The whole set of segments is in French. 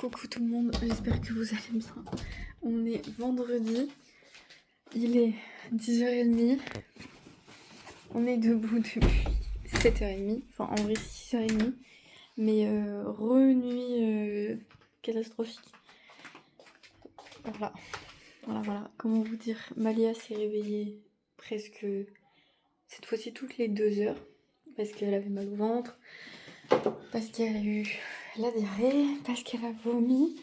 Coucou tout le monde, j'espère que vous allez bien. On est vendredi, il est 10h30. On est debout depuis 7h30, enfin en vrai 6h30. Mais nuit catastrophique. Voilà, comment vous dire. Malia s'est réveillée presque, cette fois-ci toutes les 2 heures. Parce qu'elle avait mal au ventre, parce qu'elle a eu la diarrhée, parce qu'elle a vomi.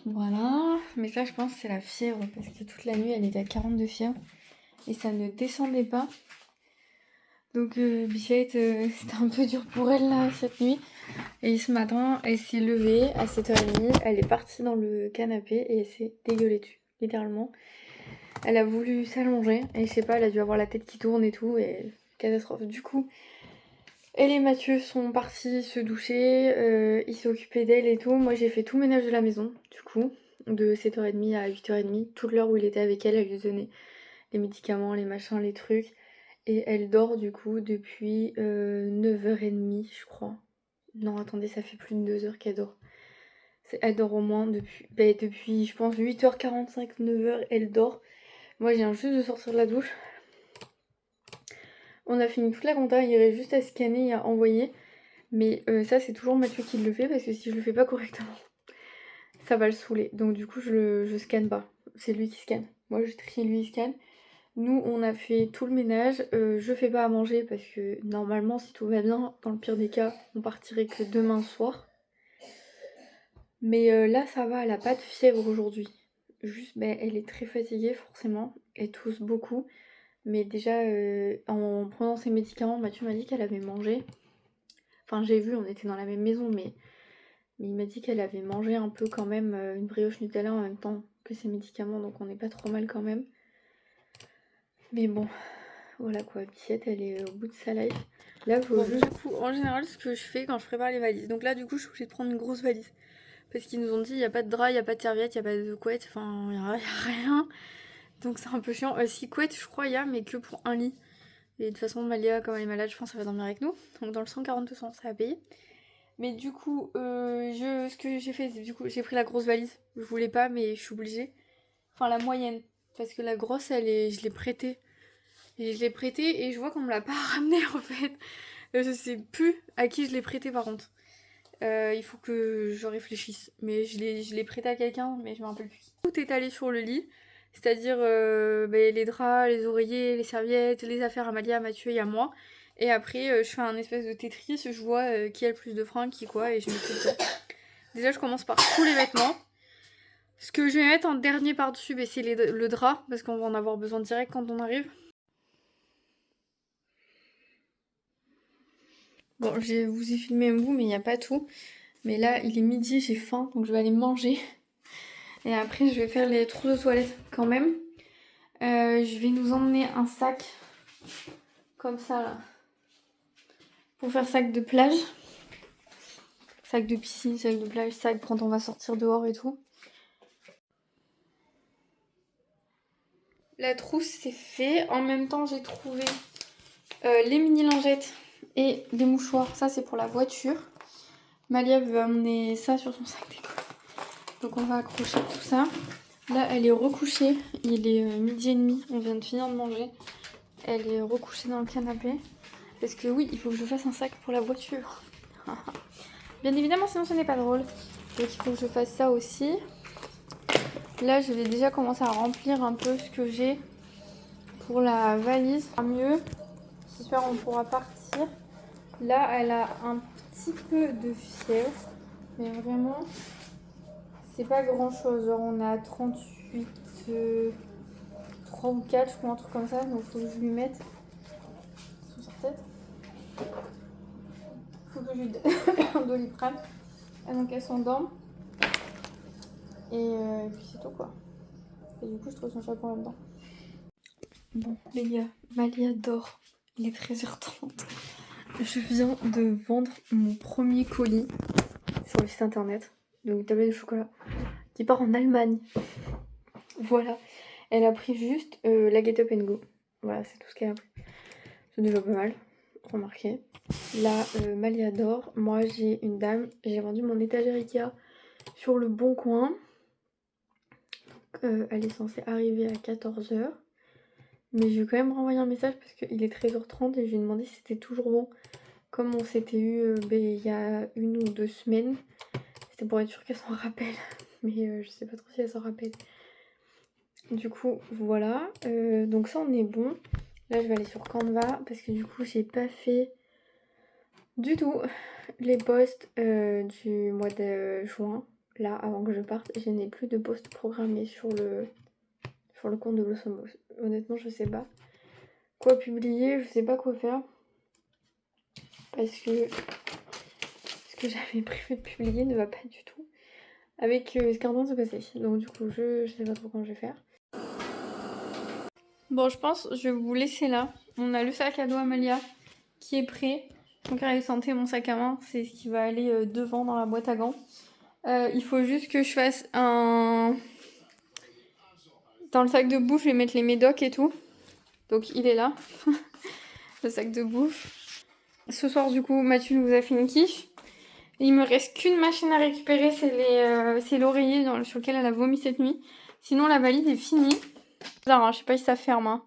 Voilà, mais ça je pense c'est la fièvre parce que toute la nuit elle était à 42 fièvre et ça ne descendait pas. Donc Bichette, c'était un peu dur pour elle là cette nuit. Et ce matin elle s'est levée à 7h30, elle est partie dans le canapé et elle s'est dégueulée dessus, littéralement. Elle a voulu s'allonger et je sais pas, elle a dû avoir la tête qui tourne et tout et catastrophe. Du coup, elle et Mathieu sont partis se doucher, ils s'est occupé d'elle et tout. Moi j'ai fait tout le ménage de la maison, du coup, de 7h30 à 8h30. Toute l'heure où il était avec elle, elle lui donnait les médicaments, les machins, les trucs. Et elle dort du coup depuis 9h30 je crois. Non attendez, ça fait plus de 2 heures qu'elle dort. Elle dort au moins depuis je pense 8h45, 9h elle dort. Moi je viens juste de sortir de la douche. On a fini toute la compta, il irait juste à scanner et à envoyer. Mais ça c'est toujours Mathieu qui le fait parce que si je le fais pas correctement, ça va le saouler. Donc du coup je scanne pas. C'est lui qui scanne. Moi je trie, lui il scanne. Nous on a fait tout le ménage. Je fais pas à manger parce que normalement si tout va bien, dans le pire des cas, on partirait que demain soir. Mais là ça va, elle a pas de fièvre aujourd'hui. Juste elle est très fatiguée forcément. Elle tousse beaucoup. Mais déjà en prenant ses médicaments, Mathieu m'a dit qu'elle avait mangé. Enfin j'ai vu, on était dans la même maison mais il m'a dit qu'elle avait mangé un peu quand même une brioche Nutella en même temps que ses médicaments, donc on n'est pas trop mal quand même. Mais bon, voilà quoi, Bichette elle est au bout de sa life. Là faut juste... Du coup, en général ce que je fais quand je prépare les valises, donc là du coup je suis obligée de prendre une grosse valise. Parce qu'ils nous ont dit il n'y a pas de drap, il n'y a pas de serviette, il n'y a pas de couette, enfin il n'y a rien. Donc c'est un peu chiant. Si couette je crois il y a, mais que pour un lit. Et de toute façon Malia comme elle est malade je pense qu'elle va dormir avec nous. Donc dans le 142 ça va payer. Mais du coup, ce que j'ai fait, c'est du coup, j'ai pris la grosse valise. Je voulais pas, mais je suis obligée. Enfin, la moyenne. Parce que la grosse, je l'ai prêtée. Et je l'ai prêtée et je vois qu'on me l'a pas ramenée en fait. Je sais plus à qui je l'ai prêtée par contre. Il faut que je réfléchisse. Mais je l'ai prêtée à quelqu'un, mais je me rappelle plus. Tout est allé sur le lit. C'est-à-dire les draps, les oreillers, les serviettes, les affaires à Malia, à Mathieu et à moi. Et après, je fais un espèce de Tetris, je vois qui a le plus de fringues, qui quoi, et je mets tout dedans. Déjà, je commence par tous les vêtements. Ce que je vais mettre en dernier par-dessus, c'est le drap, parce qu'on va en avoir besoin direct quand on arrive. Bon, je vous ai filmé un bout, mais il n'y a pas tout. Mais là, il est midi, j'ai faim, donc je vais aller manger. Et après, je vais faire les trous de toilette quand même. Je vais nous emmener un sac, comme ça, là. Pour faire sac de plage. Sac de piscine, sac de plage, sac quand on va sortir dehors et tout. La trousse c'est fait. En même temps j'ai trouvé les mini lingettes et des mouchoirs. Ça c'est pour la voiture. Malia veut amener ça sur son sac d'école. Donc on va accrocher tout ça. Là elle est recouchée. Il est 12h30. On vient de finir de manger. Elle est recouchée dans le canapé. Parce que oui, il faut que je fasse un sac pour la voiture. Bien évidemment sinon ce n'est pas drôle. Donc il faut que je fasse ça aussi. Là je vais déjà commencer à remplir un peu ce que j'ai pour la valise. Mieux, j'espère qu'on pourra partir. Là elle a un petit peu de fièvre, mais vraiment c'est pas grand chose. Genre on a 38, 3 ou 4 je crois, un truc comme ça. Donc faut que je lui mette sous sa tête. Faut que je lui donne un Doliprane. Et donc elle s'endorme. Et puis c'est tout quoi. Et du coup je trouve son chapeau en même temps. Bon les gars, Malia dort. Il est 13h30. Je viens de vendre mon premier colis sur le site internet. Donc tablette de chocolat qui part en Allemagne. Voilà. Elle a pris juste la Get Up and Go. Voilà, c'est tout ce qu'elle a pris. C'est déjà pas mal. remarqué. Là, Malia dort. Moi, j'ai une dame. J'ai vendu mon étagère Ikea sur le Bon Coin. Elle est censée arriver à 14h. Mais je vais quand même renvoyer un message parce qu'il est 13h30 et je lui ai demandé si c'était toujours bon. Comme on s'était eu il y a 1 ou 2 semaines. C'était pour être sûr qu'elle s'en rappelle. Mais je sais pas trop si elle s'en rappelle. Du coup, voilà. Donc ça, on est bon. Là, je vais aller sur Canva parce que du coup, j'ai pas fait du tout les posts du mois de juin. Là, avant que je parte, je n'ai plus de posts programmés sur le compte de Blossom Box. Honnêtement, je sais pas quoi publier, je sais pas quoi faire. Parce que ce que j'avais prévu de publier ne va pas du tout avec ce qui est en train de se passer. Donc du coup, je sais pas trop comment je vais faire. Bon, je pense que je vais vous laisser là. On a le sac à dos Amalia qui est prêt. Donc allez, santé, mon sac à main, c'est ce qui va aller devant dans la boîte à gants. Il faut juste que je fasse un... Dans le sac de bouffe, je vais mettre les médocs et tout. Donc il est là, le sac de bouffe. Ce soir, du coup, Mathieu nous a fait une quiche. Il me reste qu'une machine à récupérer, c'est l'oreiller sur lequel elle a vomi cette nuit. Sinon, la valise est finie. Bizarre, hein, je sais pas si ça ferme. Hein.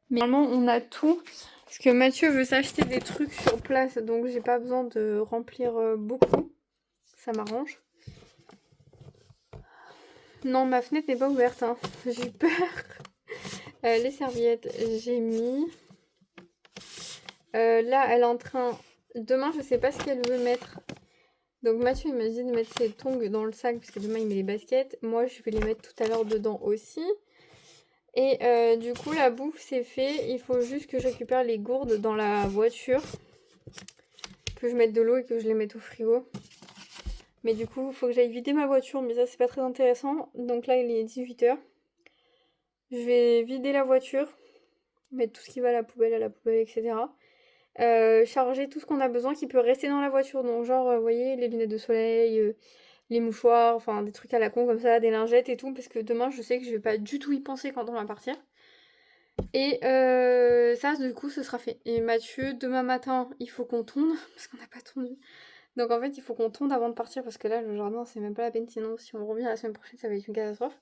Mais normalement, on a tout. Parce que Mathieu veut s'acheter des trucs sur place, donc j'ai pas besoin de remplir beaucoup. Ça m'arrange. Non, ma fenêtre n'est pas ouverte. Hein. J'ai eu peur. Les serviettes, j'ai mis. Là, elle est en train... Demain, je sais pas ce qu'elle veut mettre. Donc Mathieu, il m'a dit de mettre ses tongs dans le sac, parce que demain, il met les baskets. Moi, je vais les mettre tout à l'heure dedans aussi. Et du coup, la bouffe, c'est fait. Il faut juste que je récupère les gourdes dans la voiture. Que je mette de l'eau et que je les mette au frigo. Mais du coup, il faut que j'aille vider ma voiture. Mais ça, c'est pas très intéressant. Donc là, il est 18h. Je vais vider la voiture. Mettre tout ce qui va à la poubelle, etc. Charger tout ce qu'on a besoin qui peut rester dans la voiture. Donc genre, vous voyez, les lunettes de soleil, les mouchoirs, enfin des trucs à la con comme ça, des lingettes et tout. Parce que demain, je sais que je vais pas du tout y penser quand on va partir. Et ça, du coup, ce sera fait. Et Mathieu, demain matin, il faut qu'on tonde. Parce qu'on n'a pas tondu. Donc en fait, il faut qu'on tonde avant de partir. Parce que là, le jardin, c'est même pas la peine. Sinon, si on revient la semaine prochaine, ça va être une catastrophe.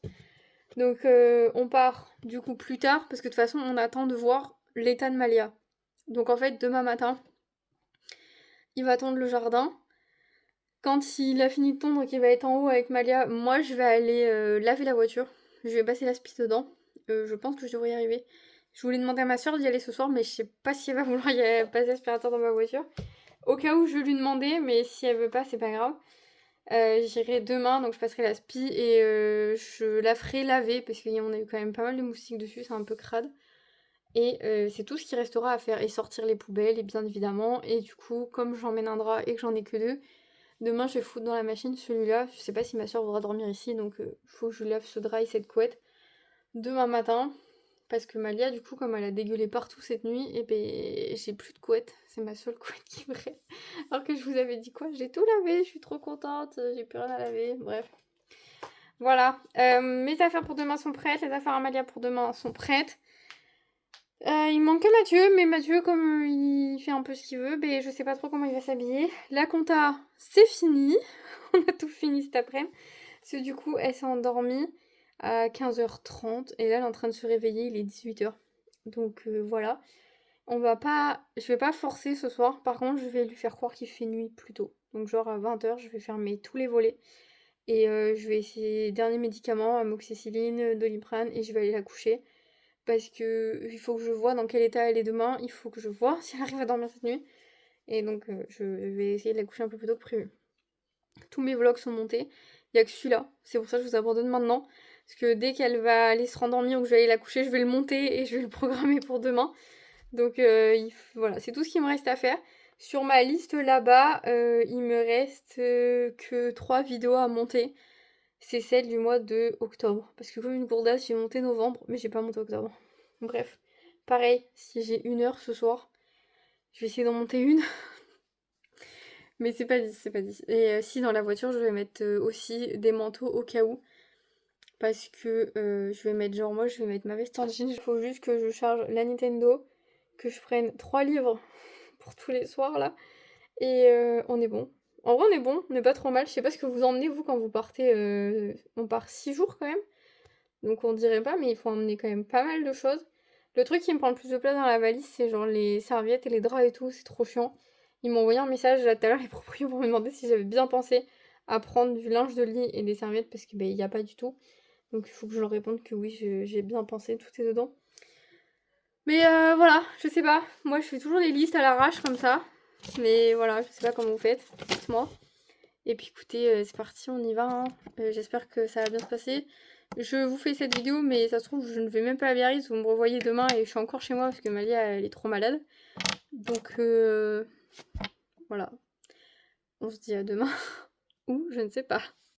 Donc on part du coup plus tard. Parce que de toute façon, on attend de voir l'état de Malia. Donc en fait, demain matin, il va tondre le jardin. Quand il a fini de tondre et qu'il va être en haut avec Malia, moi je vais aller laver la voiture. Je vais passer la spie dedans. Je pense que je devrais y arriver. Je voulais demander à ma soeur d'y aller ce soir, mais je sais pas si elle va vouloir passer l'aspirateur dans ma voiture. Au cas où je vais lui demander, mais si elle veut pas, c'est pas grave. J'irai demain, donc je passerai la spie et je la ferai laver parce qu'on a eu quand même pas mal de moustiques dessus, c'est un peu crade. Et c'est tout ce qui restera à faire. Et sortir les poubelles, et bien évidemment. Et du coup, comme j'emmène un drap et que j'en ai que 2, demain je vais foutre dans la machine celui-là. Je sais pas si ma soeur voudra dormir ici, donc faut que je lui lave ce drap et cette couette demain matin. Parce que Malia, du coup, comme elle a dégueulé partout cette nuit, et ben j'ai plus de couette. C'est ma seule couette qui me reste. Alors que je vous avais dit quoi? J'ai tout lavé, je suis trop contente, j'ai plus rien à laver. Bref. Voilà. Mes affaires pour demain sont prêtes, les affaires à Malia pour demain sont prêtes. Il manque que Mathieu, mais Mathieu, comme il fait un peu ce qu'il veut, ben, je sais pas trop comment il va s'habiller. La compta, c'est fini. On a tout fini cet après-midi. Parce que du coup, elle s'est endormie à 15h30. Et là, elle est en train de se réveiller, il est 18h. Donc voilà. Je vais pas forcer ce soir. Par contre, je vais lui faire croire qu'il fait nuit plus tôt. Donc genre à 20h, je vais fermer tous les volets. Et je vais essayer dernier médicament, amoxicilline, Doliprane, et je vais aller la coucher. Parce que il faut que je vois dans quel état elle est demain, il faut que je vois si elle arrive à dormir cette nuit. Et donc je vais essayer de la coucher un peu plus tôt que prévu. Tous mes vlogs sont montés, il n'y a que celui-là, c'est pour ça que je vous abandonne maintenant. Parce que dès qu'elle va aller se rendormir ou que je vais aller la coucher, je vais le monter et je vais le programmer pour demain. Donc voilà, c'est tout ce qu'il me reste à faire. Sur ma liste là-bas, il me reste que 3 vidéos à monter. C'est celle du mois de octobre. Parce que comme une gourdasse, j'ai monté novembre, mais j'ai pas monté octobre. Bref, pareil, si j'ai 1 heure ce soir, je vais essayer d'en monter une. Mais c'est pas dit, c'est pas dit. Et si dans la voiture, je vais mettre aussi des manteaux au cas où. Parce que je vais mettre, genre moi, je vais mettre ma veste en jean. Il faut juste que je charge la Nintendo, que je prenne 3 livres pour tous les soirs là. Et on est bon. En vrai, on est bon, on n'est pas trop mal. Je sais pas ce que vous emmenez, vous, quand vous partez. On part 6 jours quand même. Donc on dirait pas, mais il faut emmener quand même pas mal de choses. Le truc qui me prend le plus de place dans la valise, c'est genre les serviettes et les draps et tout. C'est trop chiant. Ils m'ont envoyé un message là tout à l'heure, les proprios, pour me demander si j'avais bien pensé à prendre du linge de lit et des serviettes parce que il y a pas du tout. Donc il faut que je leur réponde que oui, j'ai bien pensé, tout est dedans. Mais voilà, je sais pas. Moi, je fais toujours des listes à l'arrache comme ça. Mais voilà, je sais pas comment vous faites. Dites-moi. Et puis écoutez, c'est parti, on y va, hein. J'espère que ça va bien se passer. Je vous fais cette vidéo, mais ça se trouve, je ne vais même pas à Biarritz. Vous me revoyez demain et je suis encore chez moi parce que Malia, elle est trop malade. Donc voilà. On se dit à demain. Ou je ne sais pas.